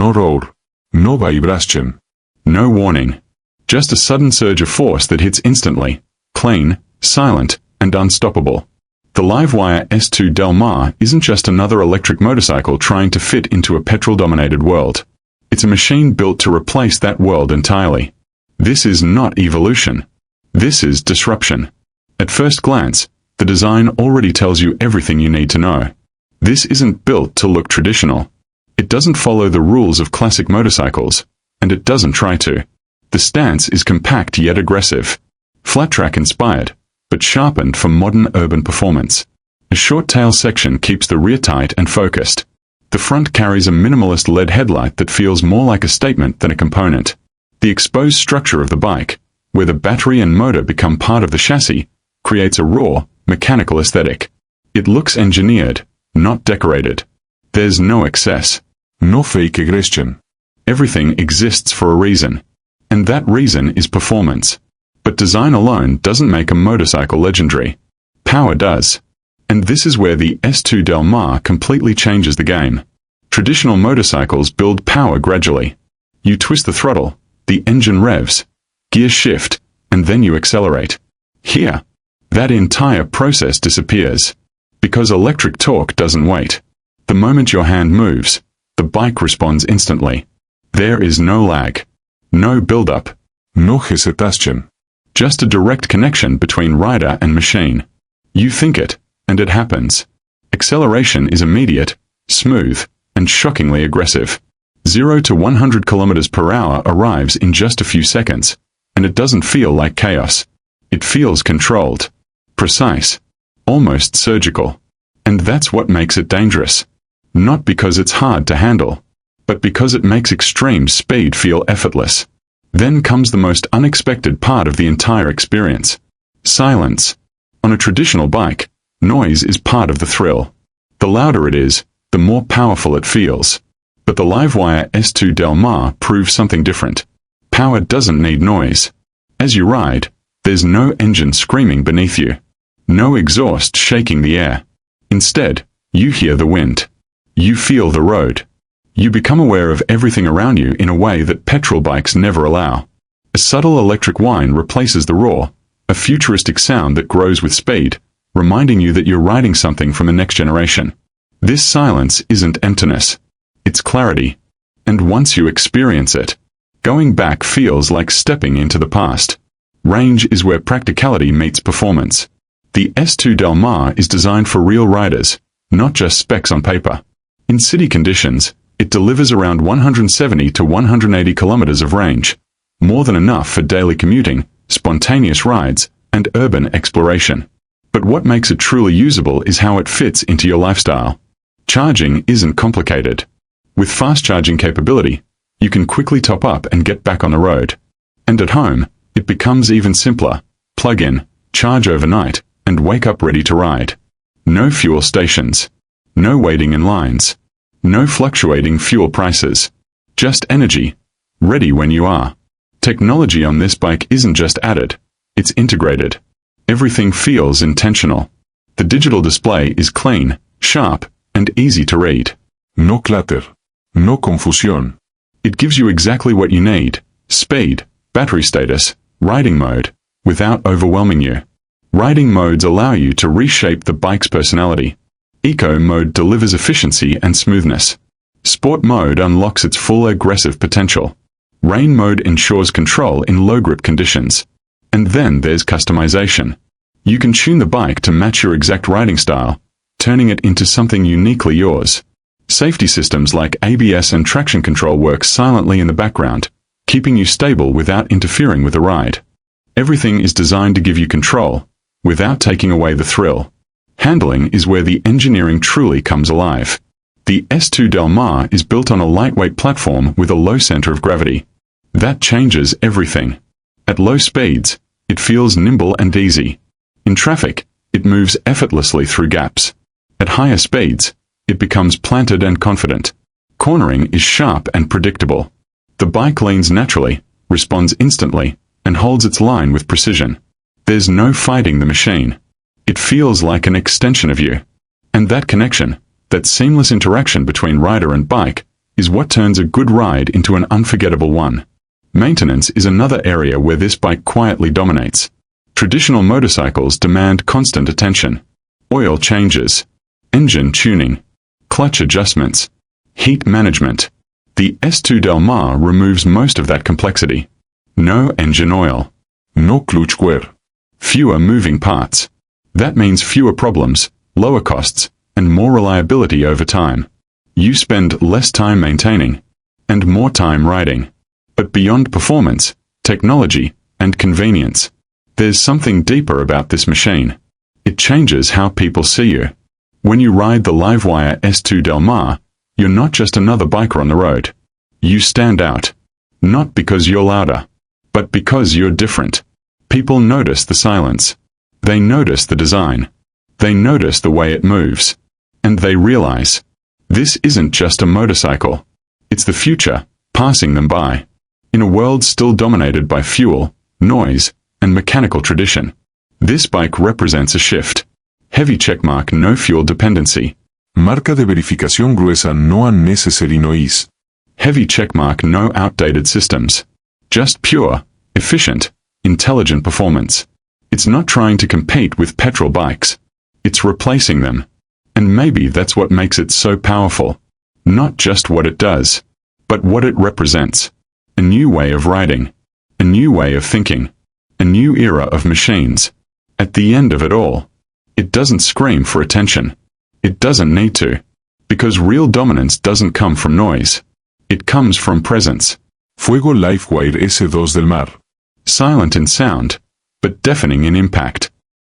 no roar, no vibration, no warning. Just a sudden surge of force that hits instantly, clean, silent, and unstoppable. The LiveWire S2 Del Mar isn't just another electric motorcycle trying to fit into a petrol-dominated world. It's a machine built to replace that world entirely. This is not evolution. This is disruption. At first glance, the design already tells you everything you need to know. This isn't built to look traditional. It doesn't follow the rules of classic motorcycles, and it doesn't try to. The stance is compact yet aggressive. Flat-track inspired, but sharpened for modern urban performance. A short tail section keeps the rear tight and focused. The front carries a minimalist LED headlight that feels more like a statement than a component. The exposed structure of the bike, where the battery and motor become part of the chassis, creates a raw, mechanical aesthetic. It looks engineered, not decorated. There's no excess. no fake aggression. Everything exists for a reason. And that reason is performance. But design alone doesn't make a motorcycle legendary. Power does. And this is where the S2 Del Mar completely changes the game. Traditional motorcycles build power gradually. You twist the throttle, the engine revs, gear shift, and then you accelerate. Here, that entire process disappears. Because electric torque doesn't wait. The moment your hand moves, the bike responds instantly. There is no lag. No build-up. No hesitation. Just a direct connection between rider and machine. You think it, and it happens. Acceleration is immediate, smooth, and shockingly aggressive. 0 to 100 kilometers per hour arrives in just a few seconds, and it doesn't feel like chaos. It feels controlled, precise, almost surgical. And that's what makes it dangerous. Not because it's hard to handle, but because it makes extreme speed feel effortless. Then comes the most unexpected part of the entire experience. Silence. On a traditional bike, noise is part of the thrill. The louder it is, the more powerful it feels. But the LiveWire S2 Del Mar proves something different. Power doesn't need noise. As you ride, there's no engine screaming beneath you. No exhaust shaking the air. Instead, you hear the wind. You feel the road. You become aware of everything around you in a way that petrol bikes never allow. A subtle electric whine replaces the roar, a futuristic sound that grows with speed, reminding you that you're riding something from the next generation. This silence isn't emptiness. It's clarity. And once you experience it, going back feels like stepping into the past. Range is where practicality meets performance. The S2 Del Mar is designed for real riders, not just specs on paper. In city conditions, it delivers around 170 to 180 kilometers of range, more than enough for daily commuting, spontaneous rides, and urban exploration. But what makes it truly usable is how it fits into your lifestyle. Charging isn't complicated. With fast charging capability, you can quickly top up and get back on the road. And at home, it becomes even simpler. Plug in, charge overnight, and wake up ready to ride. No fuel stations. No waiting in lines. No fluctuating fuel prices. Just energy. Ready when you are. Technology on this bike isn't just added. It's integrated. Everything feels intentional. The digital display is clean, sharp, and easy to read. No clutter. No confusion. It gives you exactly what you need. Speed, battery status, riding mode, without overwhelming you. Riding modes allow you to reshape the bike's personality. Eco mode delivers efficiency and smoothness. Sport mode unlocks its full aggressive potential. Rain mode ensures control in low-grip conditions. And then there's customization. You can tune the bike to match your exact riding style, turning it into something uniquely yours. Safety systems like ABS and traction control work silently in the background, keeping you stable without interfering with the ride. Everything is designed to give you control, without taking away the thrill. Handling is where the engineering truly comes alive. The S2 Del Mar is built on a lightweight platform with a low center of gravity. That changes everything. At low speeds, it feels nimble and easy. In traffic, it moves effortlessly through gaps. At higher speeds, it becomes planted and confident. Cornering is sharp and predictable. The bike leans naturally, responds instantly, and holds its line with precision. There's no fighting the machine. It feels like an extension of you. And that connection, that seamless interaction between rider and bike, is what turns a good ride into an unforgettable one. Maintenance is another area where this bike quietly dominates. Traditional motorcycles demand constant attention. Oil changes, engine tuning, clutch adjustments, heat management. The S2 Del Mar removes most of that complexity. No engine oil. No clutch wear. Fewer moving parts. That means fewer problems, lower costs, and more reliability over time. You spend less time maintaining, and more time riding. But beyond performance, technology, and convenience, there's something deeper about this machine. It changes how people see you. When you ride the LiveWire S2 Del Mar, you're not just another biker on the road. You stand out. Not because you're louder, but because you're different. People notice the silence. They notice the design. They notice the way it moves. And they realize, this isn't just a motorcycle. It's the future, passing them by. In a world still dominated by fuel, noise, and mechanical tradition, this bike represents a shift. Heavy checkmark, no fuel dependency. Marca de verificación gruesa, no unnecessary noise. Heavy checkmark, no outdated systems. Just pure, efficient, intelligent performance. It's not trying to compete with petrol bikes. It's replacing them. And maybe that's what makes it so powerful. Not just what it does, but what it represents. A new way of riding. A new way of thinking. A new era of machines. At the end of it all, it doesn't scream for attention. It doesn't need to. Because real dominance doesn't come from noise. It comes from presence. Fuego LiveWire S2 Del Mar. Silent in sound, but deafening in impact.